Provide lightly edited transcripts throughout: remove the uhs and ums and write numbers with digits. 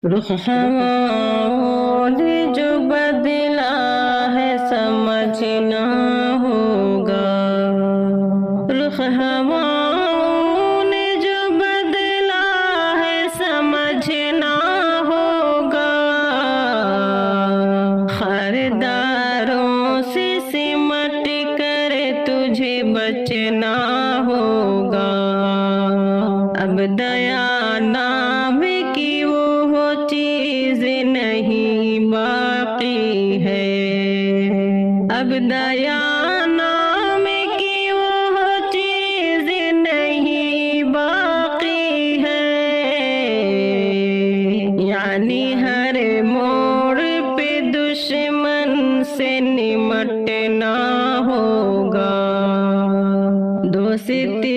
रुख हवाओं ने जो बदला है समझना होगा। रुख हवाओं ने जो बदला है समझना होगा। खरदारों से सिमट कर तुझे बचना होगा। अब दया नाम की वो चीज नहीं बाकी है। अब दया नाम की वो चीज नहीं बाकी है। यानी हर मोड़ पे दुश्मन से निमटना होगा। दोस्ती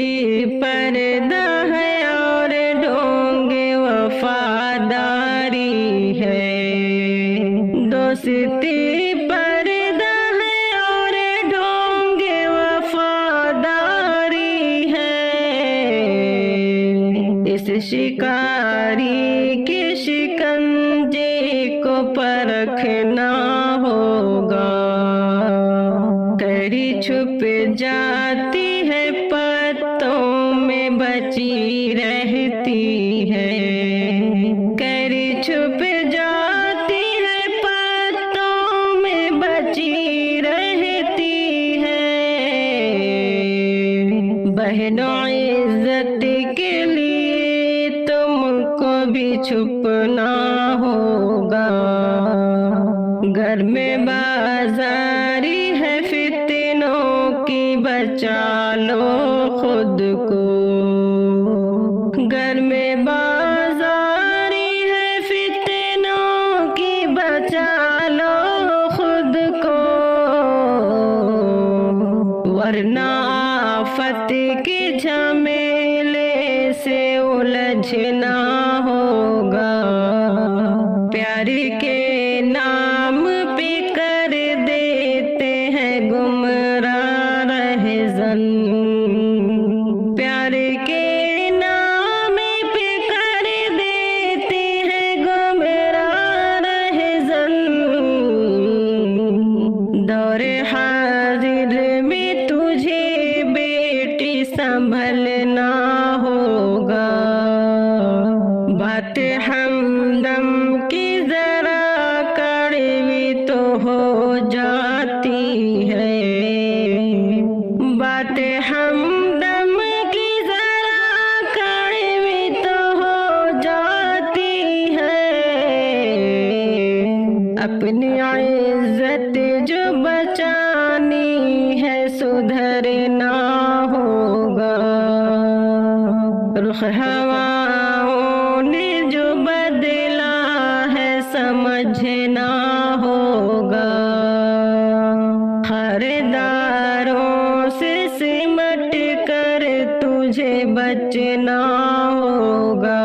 पर्दा है और ढोंगे वफादारी है। दोस्ती पर्दा है और ढोंगे वफादारी है। इस शिकारी के शिकंजे को परखना होगा। कड़ी छुप जाती है पत्तों में बची रहती है। कड़ी छुप जाती है पत्तों में बची रहती है। बहनों इज्जत के लिए तुमको भी छुपना होगा। घर में बाजारी है फितनों की बचा लो खुद को। घर में बाजारी है फितनों की बचा लो खुद को। वरना आफत के झमेले से उलझना होगा। प्यार के नाम पे कर देते हैं गुमराह रहज़न। प्यार के नाम पे कर देते हैं गुमराह रहज़न। दौरे हाजिर में तुझे बेटी संभलना होगा। बात हमदम की जरा कड़वी तो हो जाती है। बात हमदम की जरा कड़वी तो हो जाती है। अपनी इज्जत जो बचानी है सुधरना होगा। रुख हवाओं ने जो बदला है समझना होगा। खरदारों से सिमट कर तुझे बचना होगा।